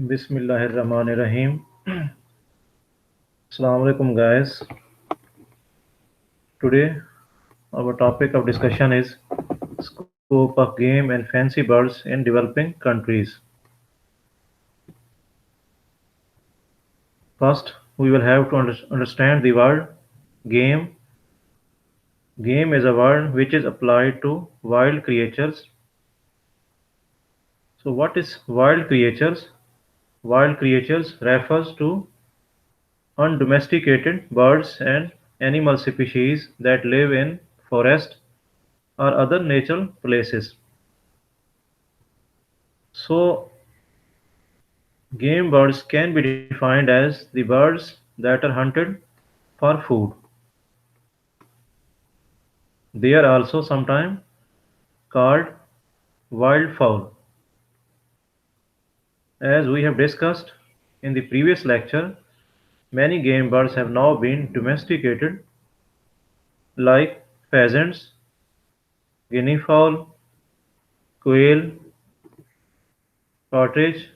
Bismillahirrahmanirrahim. Assalamu alaikum, guys. Today, our topic of discussion is scope of game and fancy birds in developing countries. First, we will have to understand the word game. Game is a word which is applied to wild creatures. So, what is wild creatures? Wild creatures refers to undomesticated birds and animal species that live in forest or other natural places. So, game birds can be defined as the birds that are hunted for food. They are also sometimes called wildfowl. As we have discussed in the previous lecture, many game birds have now been domesticated, like pheasants, guinea fowl, quail, partridge,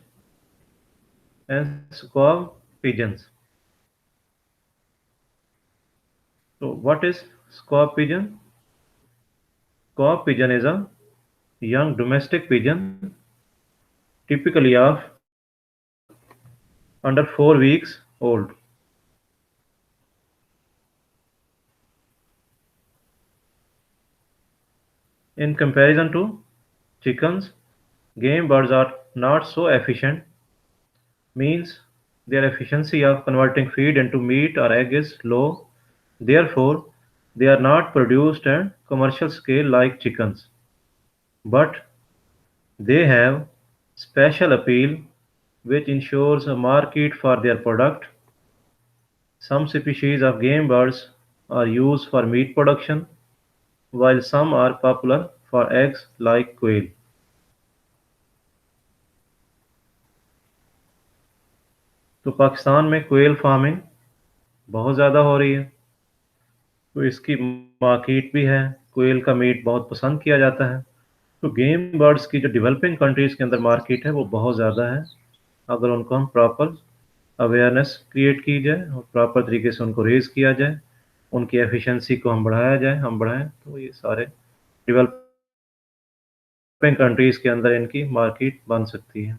and squaw pigeons. So, what is squaw pigeon? Squaw pigeon is a young domestic pigeon, typically of under 4 weeks old. In comparison to chickens, game birds are not so efficient, means their efficiency of converting feed into meat or egg is low. Therefore, they are not produced at commercial scale like chickens. But they have special appeal which ensures a market for their product. Some species of game birds are used for meat production, while some are popular for eggs like quail. तो पाकिस्तान में quail farming बहुत ज़्यादा हो रही है, तो इसकी market भी है। क्वेल का मीट बहुत पसंद किया जाता है। तो गेम बर्ड्स की जो डेवलपिंग कंट्रीज़ के अंदर मार्केट है वो बहुत ज़्यादा है। अगर उनको हम प्रॉपर अवेयरनेस क्रिएट की जाए और प्रॉपर तरीके से उनको रेज़ किया जाए, उनकी एफिशिएंसी को हम बढ़ाएं, तो ये सारे डेवलपिंग कंट्रीज़ के अंदर इनकी मार्केट बन सकती है।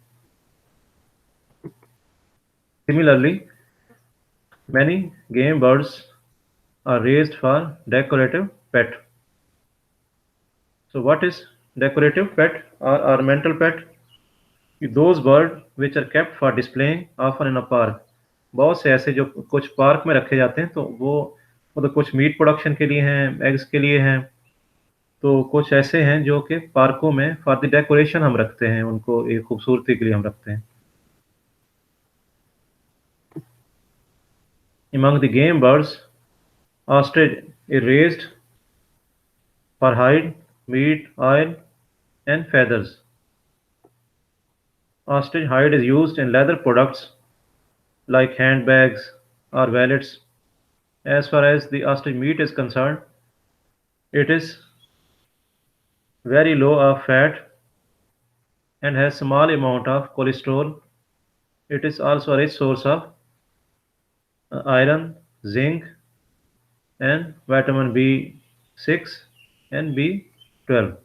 Similarly, many game birds are raised for decorative pet. So what is decorative pet or ornamental pet? Those birds which are kept for displaying often in a park. बहुत से ऐसे जो कुछ पार्क में रखे जाते हैं, तो वो मतलब कुछ मीट प्रोडक्शन के लिए हैं, एग्स के लिए हैं, तो कुछ ऐसे हैं जो कि पार्कों में फॉर द डेकोरेशन हम रखते हैं, उनको एक खूबसूरती के लिए हम रखते हैं। Among the game birds, ostrich is raised for hide, meat, oil, and feathers. Ostrich hide is used in leather products like handbags or wallets. As far as the ostrich meat is concerned, it is very low of fat and has small amount of cholesterol. It is also a rich source of iron, zinc, and vitamin B6 and B12.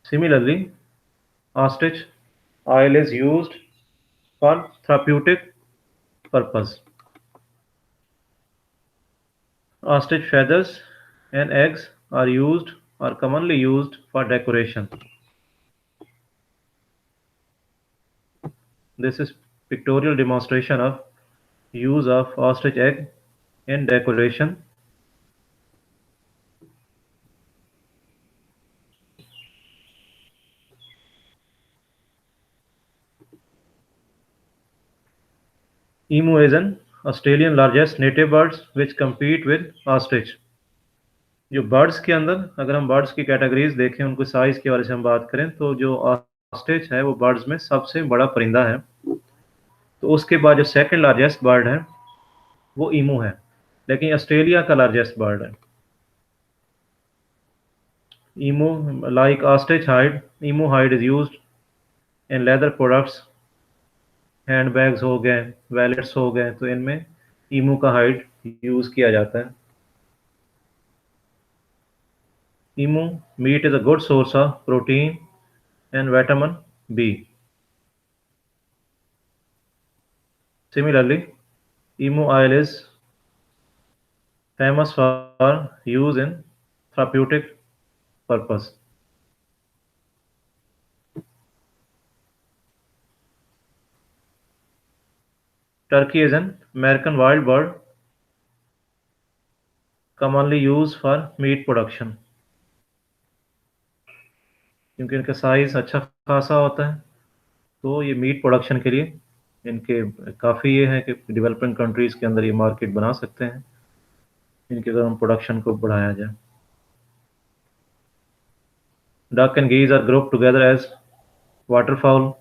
Similarly, ostrich oil is used for therapeutic purpose. Ostrich feathers and eggs are commonly used for decoration. This is pictorial demonstration of use of ostrich egg in decoration. Emu is an Australian largest native birds which compete with ostrich. जो birds के अंदर अगर हम birds की categories देखें, उनको size के बारे से हम बात करें, तो जो ऑस्ट्रिच है वो बर्ड्स में सबसे बड़ा परिंदा है। तो उसके बाद जो सेकंड लार्जेस्ट बर्ड है वो ईमू है, लेकिन ऑस्ट्रेलिया का लार्जेस्ट बर्ड है। Emu, like ostrich hide, emu hide is used in leather products, hand bags हो गए, वैलेट्स हो गए, तो इनमें ईमू का हाइड यूज़ किया जाता है। Emu meat is a good source of protein and vitamin B. Similarly, emu oil is famous for use in therapeutic purpose. Turkey is an American wild bird commonly used for meat production. क्योंकि इनका size अच्छा खासा होता है, तो ये meat production के लिए इनके काफ़ी ये है कि डेवलपिंग कंट्रीज़ के अंदर ये मार्केट बना सकते हैं, इनके अगर हम प्रोडक्शन को बढ़ाया जाए। Duck and geese are grouped together as waterfowl।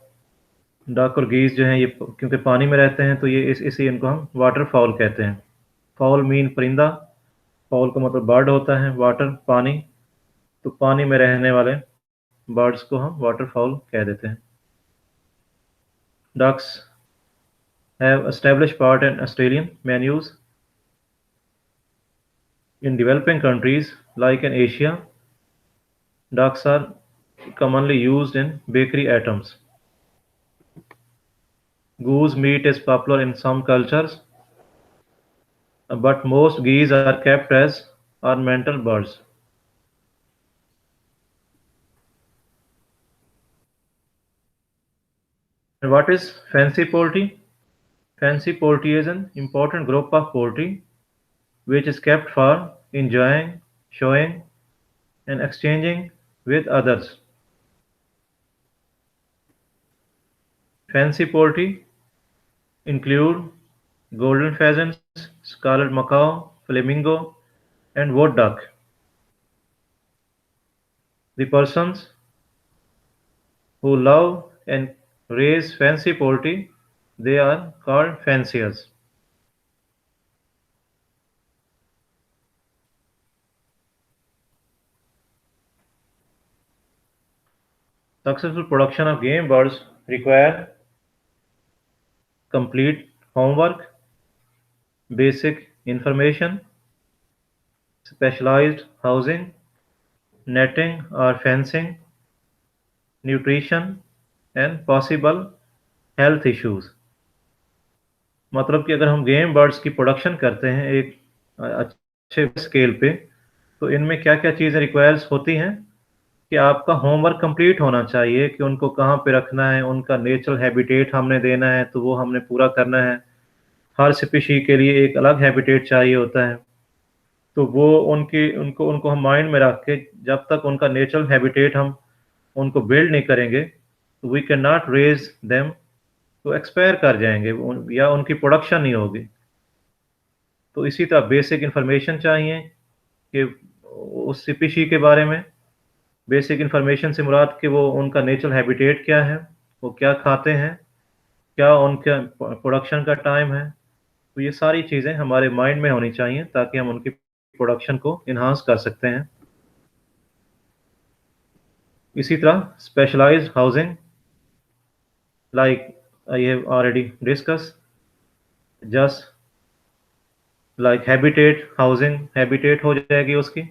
Duck और गीज़ जो हैं ये क्योंकि पानी में रहते हैं, तो ये इसी इनको हम वाटर फाउल कहते हैं। फाउल मीन परिंदा, फाउल का मतलब बर्ड होता है, वाटर पानी, तो पानी में रहने वाले बर्ड्स को हम वाटर फाउल कह देते हैं। Ducks have established part in Australian menus in developing countries like in Asia. Ducks are commonly used in bakery items. Goose meat is popular in some cultures, but most geese are kept as ornamental birds. And what is fancy poultry? Fancy poultry is an important group of poultry which is kept for enjoying, showing, and exchanging with others. Fancy poultry include golden pheasants, scarlet macaw, flamingo, and wood duck. The persons who love and raise fancy poultry, they are called fanciers. Successful production of game birds require complete homework, basic information, specialized housing, netting or fencing, nutrition, and possible health issues. मतलब कि अगर हम game birds की production करते हैं एक अच्छे scale पे, तो इनमें क्या-क्या चीज़ें रिक्वायर्स होती हैं कि आपका होमवर्क कंप्लीट होना चाहिए कि उनको कहाँ पे रखना है, उनका नेचुरल हैबिटेट हमने देना है, तो वो हमने पूरा करना है। हर स्पीशी के लिए एक अलग हैबिटेट चाहिए होता है, तो वो उनकी उनको उनको हम माइंड में रख के जब तक उनका नेचुरल हैबिटेट हम उनको बिल्ड नहीं करेंगे, तो we can not raise them, तो एक्सपायर कर जाएँगे या उनकी प्रोडक्शन नहीं होगी। तो इसी तरह बेसिक इन्फॉर्मेशन चाहिए कि उस स्पीशी के बारे में। बेसिक इन्फॉर्मेशन से मुराद कि वो उनका नेचुरल हैबिटेट क्या है, वो क्या खाते हैं, क्या उनका प्रोडक्शन का टाइम है। तो ये सारी चीज़ें हमारे माइंड में होनी चाहिए ताकि हम उनकी प्रोडक्शन को एनहांस कर सकते हैं। इसी तरह specialised housing, like I have already discuss, just like habitat housing, habitat हो जाएगी उसकी।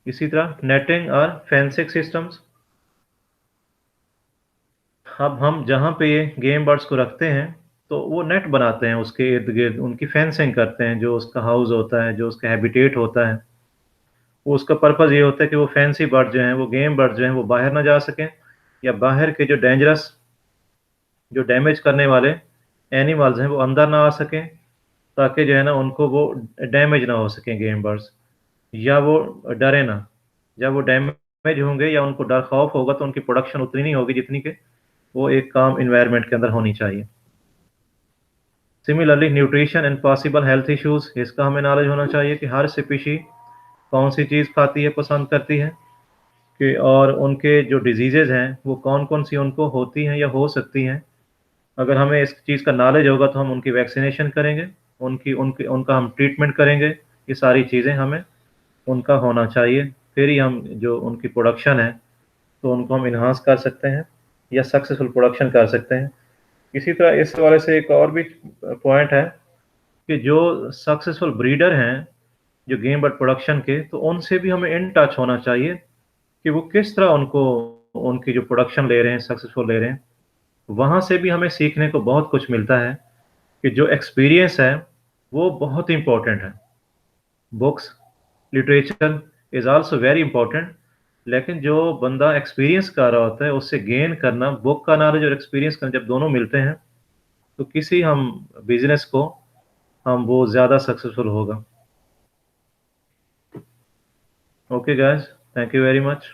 इसी तरह नेटिंग और फेंसिंग सिस्टम्स, अब हम जहाँ पे ये गेम बर्ड्स को रखते हैं, तो वो नेट बनाते हैं उसके इर्द-गिर्द, उनकी फेंसिंग करते हैं, जो उसका हाउस होता है, जो उसका हैबिटेट होता है। वो उसका पर्पज़ ये होता है कि वो फैंसी बर्ड जो हैं, वो गेम बर्ड जो हैं, वो बाहर ना जा सकें या बाहर के जो डेंजरस, जो डैमेज करने वाले एनिमल्स हैं, वो अंदर ना आ सकें, ताकि जो है ना उनको वो डैमेज ना हो सकें गेम बर्ड्स, या वो डरे ना। जब वो डैमेज होंगे या उनको डर खौफ होगा, तो उनकी प्रोडक्शन उतनी नहीं होगी जितनी कि वो एक काम एनवायरनमेंट के अंदर होनी चाहिए। Similarly nutrition and possible health issues, इसका हमें नॉलेज होना चाहिए कि हर स्पीशी कौन-सी चीज़ खाती है, पसंद करती है, कि और उनके जो डिज़ीज़ेज़ हैं, वो कौन-कौन सी उनको होती हैं या हो सकती हैं। अगर हमें इस चीज़ का नॉलेज होगा, तो हम उनकी वैक्सीनेशन करेंगे, उनकी उनकी उनका हम ट्रीटमेंट करेंगे। ये सारी चीज़ें हमें उनका होना चाहिए, फिर ही हम जो उनकी प्रोडक्शन है तो उनको हम इन्हांस कर सकते हैं या सक्सेसफुल प्रोडक्शन कर सकते हैं। इसी तरह इस वाले से एक और भी पॉइंट है कि जो सक्सेसफुल ब्रीडर हैं जो गेम बर्ड प्रोडक्शन के, तो उनसे भी हमें इन टच होना चाहिए कि वो किस तरह उनको उनकी जो प्रोडक्शन ले रहे हैं सक्सेसफुल ले रहे हैं। वहाँ से भी हमें सीखने को बहुत कुछ मिलता है कि जो एक्सपीरियंस है वो बहुत इंपॉर्टेंट है। Books literature is also very important, लेकिन जो बंदा एक्सपीरियंस कर रहा होता है उससे गेन करना, बुक का नॉलेज और एक्सपीरियंस का जब दोनों मिलते हैं तो किसी हम बिजनेस को हम वो ज़्यादा सक्सेसफुल होगा। Okay guys, thank you very much.